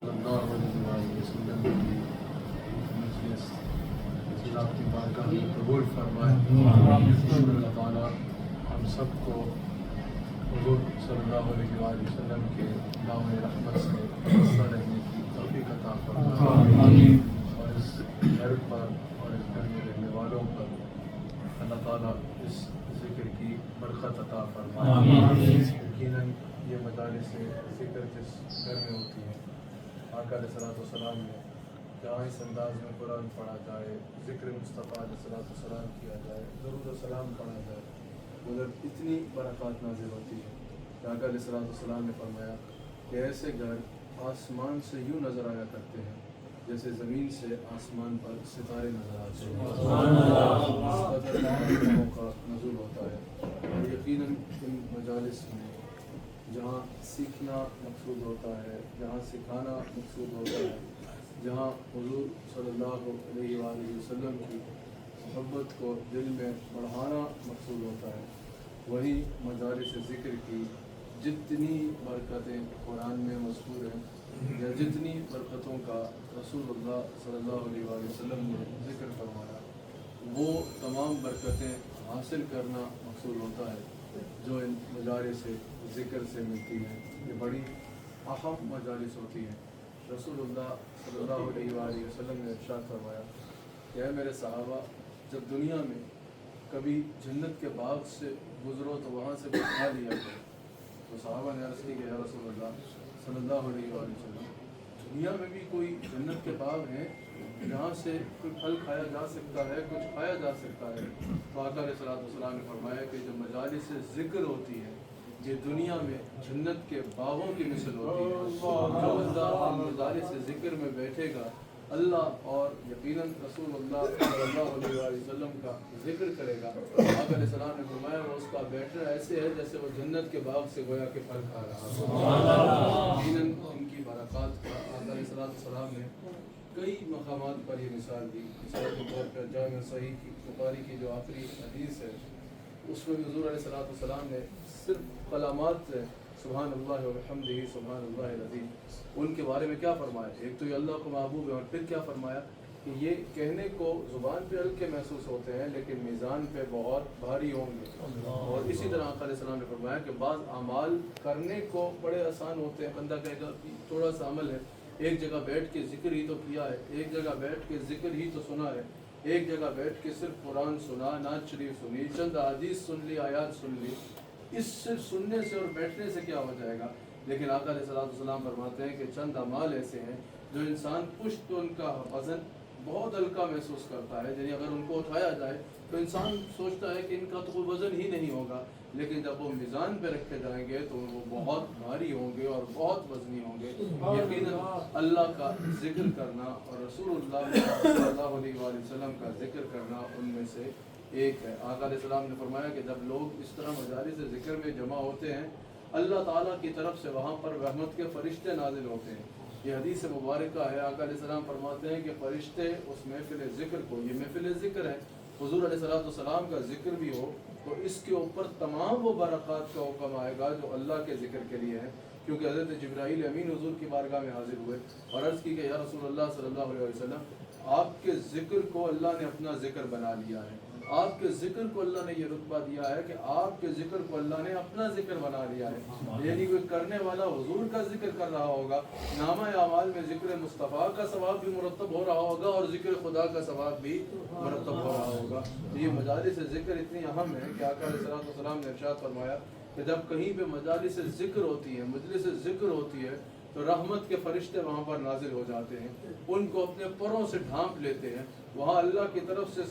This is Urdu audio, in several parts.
اللہ علیہ وسلم کی مجلس اللہ کی بارگاہ میں قبول فرمائے۔ اللہ تعالیٰ ہم سب کو حضور صلی اللہ علیہ وآلہ وسلم کے نام رحمت سے حصہ رہنے کی توفیق عطا فرمائے، اور اس گھر پر اور اس گھر میں رہنے والوں پر اللہ تعالیٰ اس ذکر کی برکت عطا فرمائے۔ یقیناً یہ مجالس ذکر جس گھر میں ہوتی ہے، آقا علیہ الصلوۃ والسلام نے جہاں اس انداز میں قرآن پڑھا جائے، ذکر مصطفیٰ علیہ الصلوۃ والسلام کیا جائے، درود و سلام پڑھا جائے، ادھر اتنی برکات نازل ہوتی ہے کہ آقا علیہ الصلوۃ والسلام نے فرمایا کہ ایسے گھر آسمان سے یوں نظر آیا کرتے ہیں جیسے زمین سے آسمان پر ستارے نظر آتے ہیں۔ کا نزول ہوتا ہے، اور یقیناً ان مجالس میں جہاں سیکھنا مقصود ہوتا ہے، جہاں سکھانا مقصود ہوتا ہے، جہاں حضور صلی اللہ علیہ وآلہ وسلم کی محبت کو دل میں بڑھانا مقصود ہوتا ہے، وہی مجالس ذکر کی جتنی برکتیں قرآن میں مذکور ہیں یا جتنی برکتوں کا رسول اللہ صلی اللہ علیہ وآلہ وسلم نے ذکر فرمایا، وہ تمام برکتیں حاصل کرنا مقصود ہوتا ہے جو ان مجالس ذکر سے ملتی ہیں۔ یہ بڑی اہم مجالس ہوتی ہیں۔ رسول اللہ صلی اللہ علیہ وآلہ وسلم نے ارشاد فرمایا کہ اے میرے صحابہ، جب دنیا میں کبھی جنت کے باغ سے گزرو تو وہاں سے کچھ کھا لیا کرو۔ تو صحابہ نے عرض کی کہ یا رسول اللہ صلی اللہ علیہ وآلہ وسلم، دنیا میں بھی کوئی جنت کے باغ ہیں جہاں سے کوئی پھل کھایا جا سکتا ہے، کچھ کھایا جا سکتا ہے؟ تو آقا علیہ الصلوۃ والسلام نے فرمایا کہ جو مجالس ذکر ہوتی ہے یہ دنیا میں جنت کے باغوں کی مثل ہوتی ہے۔ جو بندہ مجالس ذکر میں بیٹھے گا، اللہ اور یقیناً رسول اللہ صلی اللہ علیہ وآلہ وسلم کا ذکر کرے گا، آقا علیہ السلام نے فرمایا وہ اس کا بیٹھنا ایسے ہے جیسے وہ جنت کے باغ سے گویا کہ پھل کھا رہا ہے۔ یقیناً ان کی برکات کا آقا علیہ السلام نے کئی مقامات پر یہ مثال دی۔ مثال کے طور پر جامع صحیح کی بخاری کی جو آخری حدیث ہے، اس میں بھی حضور علیہ السلام نے صرف کلمات سبحان اللہ وبحمدہ سبحان اللہ العظیم ان کے بارے میں کیا فرمایا؟ ایک تو یہ اللہ کو محبوب ہے، اور پھر کیا فرمایا کہ یہ کہنے کو زبان پہ ہلکے محسوس ہوتے ہیں لیکن میزان پہ بہت بھاری ہوں گے۔ اور اسی طرح آقا علیہ السلام نے فرمایا کہ بعض اعمال کرنے کو بڑے آسان ہوتے ہیں، بندہ کہے گا کہ تھوڑا سا عمل ہے، ایک جگہ بیٹھ کے ذکر ہی تو کیا ہے، ایک جگہ بیٹھ کے ذکر ہی تو سنا ہے، ایک جگہ بیٹھ کے صرف قرآن سنا، نعت شریف سنی، چند حدیث سن لی، آیات سن لی، اس صرف سننے سے اور بیٹھنے سے کیا ہو جائے گا؟ لیکن آقا علیہ السلام فرماتے ہیں کہ چند اعمال ایسے ہیں جو انسان پشت پہ ان کا وزن بہت ہلکا محسوس کرتا ہے، یعنی اگر ان کو اٹھایا جائے تو انسان سوچتا ہے کہ ان کا تو کوئی وزن ہی نہیں ہوگا، لیکن جب وہ میزان پہ رکھے جائیں گے تو وہ بہت بھاری ہوں گے اور بہت وزنی ہوں گے۔ یقیناً اللہ کا ذکر کرنا اور رسول اللہ صلی اللہ علیہ وآلہ وسلم کا ذکر کرنا ان میں سے ایک ہے۔ آقا علیہ السلام نے فرمایا کہ جب لوگ اس طرح مجالس ذکر میں جمع ہوتے ہیں، اللہ تعالیٰ کی طرف سے وہاں پر رحمت کے فرشتے نازل ہوتے ہیں۔ یہ حدیث مبارکہ ہے، آقا علیہ السلام فرماتے ہیں کہ فرشتے اس محفل ذکر کو، یہ محفل ذکر ہے، حضور علیہ السلام کا ذکر بھی ہو تو اس کے اوپر تمام وہ برکات کا حکم آئے گا جو اللہ کے ذکر کے لیے ہے، کیونکہ حضرت جبرائیل امین حضور کی بارگاہ میں حاضر ہوئے اور عرض کی کہ یا رسول اللہ صلی اللہ علیہ وسلم، آپ کے ذکر کو اللہ نے اپنا ذکر بنا لیا ہے، آپ کے ذکر کو اللہ نے یہ رتبہ دیا ہے کہ آپ کے ذکر کو اللہ نے اپنا ذکر بنا لیا ہے۔ یعنی کوئی کرنے والا حضور کا ذکر کر رہا ہوگا، نامہ اعمال میں ذکر مصطفیٰ کا ثواب بھی مرتب ہو رہا ہوگا اور ذکر خدا کا ثواب بھی مرتب ہو رہا ہوگا۔ یہ مجالس ذکر اتنی اہم ہے کہ آقا علیہ السلام نے ارشاد فرمایا کہ جب کہیں پہ مجالس ذکر ہوتی ہے، مجلس ذکر ہوتی ہے، تو رحمت کے فرشتے وہاں پر نازل ہو جاتے ہیں، ان کو اپنے پروں سے ڈھانپ لیتے ہیں، وہاں اللہ کی طرف سے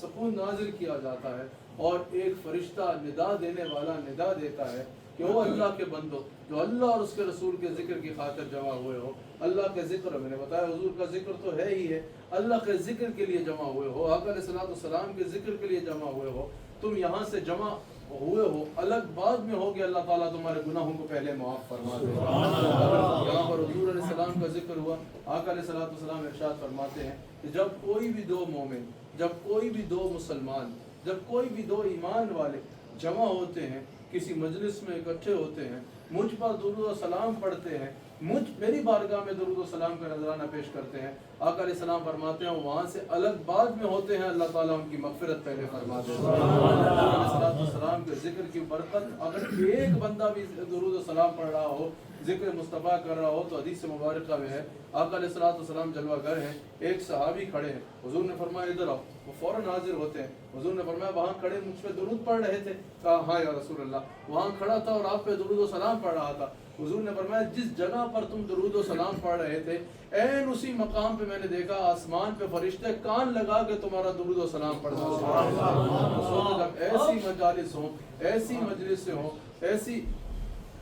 سکون نازل کیا جاتا ہے، اور ایک فرشتہ ندا دینے والا ندا دیتا ہے کہ وہ اللہ کے بندو جو اللہ اور اس کے رسول کے ذکر کی خاطر جمع ہوئے ہو، اللہ کے ذکر، میں نے بتایا حضور کا ذکر تو ہے ہی ہے، اللہ کے ذکر کے لیے جمع ہوئے ہو، آقا علیہ السلام کے ذکر کے لیے جمع ہوئے ہو، تم یہاں سے جمع ہوئے ہو، الگ بعد میں ہو کہ اللہ تعالیٰ تمہارے گناہوں کو پہلے معاف فرما دے۔ یہاں پر حضور علیہ السلام کا ذکر ہوا، آقا علیہ السلام ارشاد فرماتے ہیں کہ جب کوئی بھی دو مومن، جب کوئی بھی دو مسلمان، جب کوئی بھی دو ایمان والے جمع ہوتے ہیں، کسی مجلس میں اکٹھے ہوتے ہیں، مجھ پر درود و سلام پڑھتے ہیں، میری بارگاہ میں درود و سلام کا نذرانہ پیش کرتے ہیں، آقا علیہ السلام فرماتے ہیں وہاں سے الگ بعد میں ہوتے ہیں، اللہ تعالیٰ ان کی مغفرت پہلے فرماتے ہیں۔ علیہ السلام کے ذکر کی برکت، اگر ایک بندہ بھی درود و سلام پڑھ رہا ہو، ذکر مصطفیٰ کر رہا ہو، تو حدیث مبارکہ میں ہے آقا علیہ السلام جلوہ گر ہیں، ایک صحابی کھڑے ہیں، حضور نے فرمایا ادھر آؤ، وہ فوراً حاضر ہوتے ہیں۔ حضور نے فرمایا وہاں کھڑے مجھ پہ درود پڑھ رہے تھے؟ کہا ہاں یا رسول اللہ، وہاں کھڑا تھا اور آپ پہ درود و سلام پڑھ رہا تھا۔ حضور نے فرمایا جس جگہ پر تم درود و سلام پڑھ رہے تھے، عین اسی مقام پہ میں نے دیکھا آسمان پہ فرشتے کان لگا کے تمہارا درود و سلام پڑھتے ہیں۔ جب ایسی مجالس ہوں، ایسی مجلس ہوں، ایسی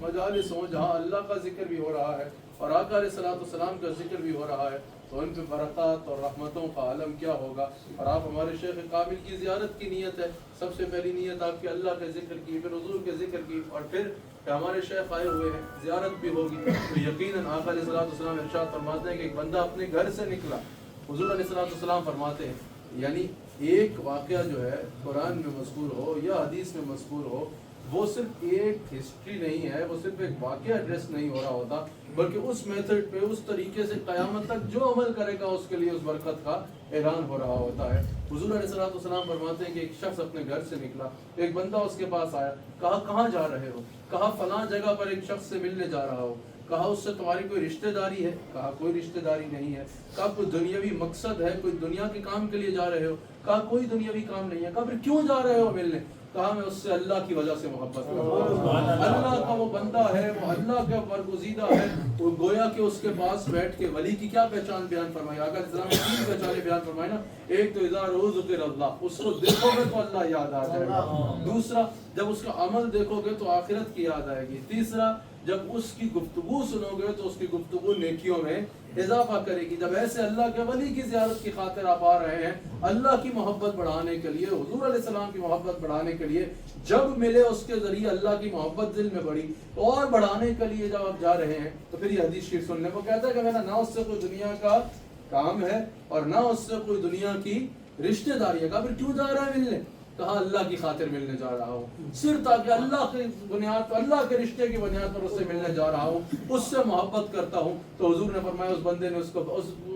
مجالس ہوں جہاں اللہ کا ذکر بھی ہو رہا ہے اور آقا علیہ السلام کا ذکر بھی ہو رہا ہے، تو ان پہ برکات اور رحمتوں کا عالم کیا ہوگا۔ اور آپ ہمارے شیخ کامل کی زیارت کی نیت ہے، سب سے پہلی نیت آپ کی اللہ کے ذکر کی، پھر حضور کے ذکر کی، اور پھر کہ ہمارے شیخ آئے ہوئے ہیں، زیارت بھی ہوگی، تو یقیناً آقا علیہ السلام ارشاد فرماتے ہیں کہ ایک بندہ اپنے گھر سے نکلا، حضور علیہ السلام فرماتے ہیں یعنی ایک واقعہ جو ہے قرآن میں مذکور ہو یا حدیث میں مذکور ہو، وہ صرف ایک ہسٹری نہیں ہے، وہ صرف ایک واقعہ ایڈریس نہیں ہو رہا ہوتا، بلکہ اس میتھڈ پہ، اس طریقے سے قیامت تک جو عمل کرے گا اس کے لیے اس برکت کا اعلان ہو رہا ہوتا ہے۔ حضور علیہ السلام فرماتے ہیں کہ ایک شخص اپنے گھر سے نکلا، ایک بندہ اس کے پاس آیا، کہا کہاں جا رہے ہو؟ کہا فلاں جگہ پر ایک شخص سے ملنے جا رہا ہو۔ کہا اس سے تمہاری کوئی رشتہ داری ہے؟ کہا کوئی رشتہ داری نہیں ہے۔ کہا کوئی دنیاوی مقصد ہے، کوئی دنیا کے کام کے لیے جا رہے ہو؟ کہا کوئی دنیاوی کام نہیں ہے۔ کہا پھر کیوں جا رہے ہو ملنے؟ کہا میں اس سے اللہ کی وجہ سے محبت کرتا ہوں، اللہ کا وہ بندہ ہے، وہ اللہ کا برگزیدہ ہے، وہ گویا کہ اس کے پاس بیٹھ کے ولی کی کیا پہچان بیان فرمائی؟ آقا اسلام نے تین پہچانیں بیان فرمائی نا، ایک تو اذا ذکر اللہ، اس کو دیکھو گے تو اللہ یاد آ جائے گا، دوسرا جب اس کا عمل دیکھو گے تو آخرت کی یاد آئے گی، تیسرا جب اس کی گفتگو سنو گے تو اس کی گفتگو نیکیوں میں اضافہ کرے گی۔ جب ایسے اللہ کے ولی کی زیارت کی خاطر آپ آ رہے ہیں، اللہ کی محبت بڑھانے کے لیے، حضور علیہ السلام کی محبت بڑھانے کے لیے، جب ملے اس کے ذریعے اللہ کی محبت دل میں بڑھی، اور بڑھانے کے لیے جب آپ جا رہے ہیں تو پھر یہ حدیث شریف سننے کو کہتا ہے کہ میرا نہ اس سے کوئی دنیا کا کام ہے اور نہ اس سے کوئی دنیا کی رشتہ داری ہے۔ کہا پھر کیوں جا رہا ہے ملنے؟ کہا اللہ کی خاطر ملنے جا رہا ہوں، صرف تاکہ اللہ کی بنیاد پر، اللہ کے رشتے کی بنیاد پر اس سے ملنے جا رہا ہوں، اس سے محبت کرتا ہوں۔ تو حضور نے فرمایا، اس بندے نے، اس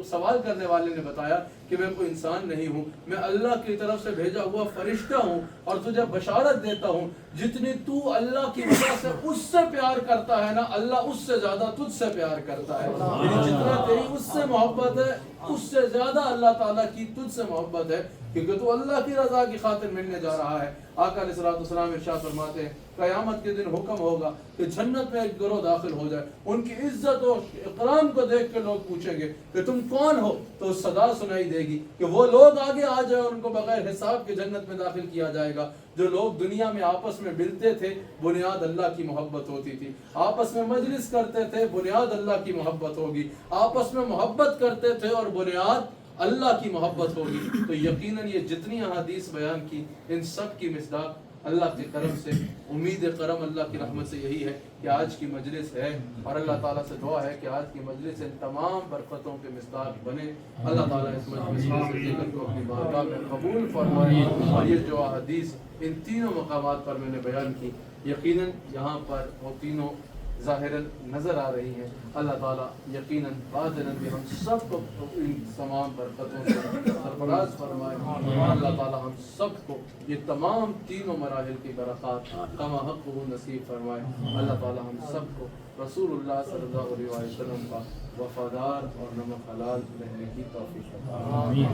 سوال کرنے والے نے بتایا کہ میں کوئی انسان نہیں ہوں، میں اللہ کی طرف سے بھیجا ہوا فرشتہ ہوں، اور تجھے بشارت دیتا ہوں جتنی تو اللہ کی وجہ سے اس سے پیار کرتا ہے نا، اللہ اس سے زیادہ تجھ سے پیار کرتا ہے، یعنی جتنا تیری اس سے محبت ہے اس سے زیادہ اللہ تعالیٰ کی تجھ سے محبت ہے، کیونکہ تو اللہ کی رضا کی خاطر ملنے جا رہا ہے۔ آقا علیہ السلام ارشاد فرماتے ہیں قیامت کے دن حکم ہوگا کہ جنت میں ایک گروہ داخل ہو جائے، ان کی عزت و اکرام کو دیکھ کے لوگ پوچھیں گے کہ تم کون ہو؟ تو صدا سنائی دے گی کہ وہ لوگ آگے آ جائیں، ان کو بغیر حساب کے جنت میں داخل کیا جائے گا۔ جو لوگ دنیا میں آپس میں ملتے تھے، بنیاد اللہ کی محبت ہوتی تھی، آپس میں مجلس کرتے تھے، بنیاد اللہ کی محبت ہوگی، آپس میں محبت کرتے تھے اور بنیاد اللہ کی محبت ہوگی۔ تو یقیناً یہ جتنی احادیث بیان کی، ان سب کی مصداق اللہ کے کرم سے، امید کرم اللہ کی رحمت سے یہی ہے کہ آج کی مجلس ہے، اور اللہ تعالیٰ سے دعا ہے کہ آج کی مجلس ان تمام برکتوں کے مصداق بنے۔ اللہ تعالیٰ اس مجلس سے ذکر کو اپنی بارگاہ میں قبول فرمائے، اور یہ جو احادیث ان تینوں مقامات پر میں نے بیان کی، یقیناً یہاں پر وہ تینوں ظاہراً نظر آ رہی ہیں، اللہ تعالیٰ یقیناً باطناً بھی ہم سب کو ان تمام برکتوں سے سرفراز فرمائے، اور اللہ تعالیٰ ہم سب کو یہ تمام تینوں مراحل کی برکات کما حق نصیب فرمائے۔ اللہ تعالیٰ ہم سب کو رسول اللہ صلی اللہ علیہ وسلم کا وفادار اور نمک حلال رہنے کی توفیق عطا فرمائے۔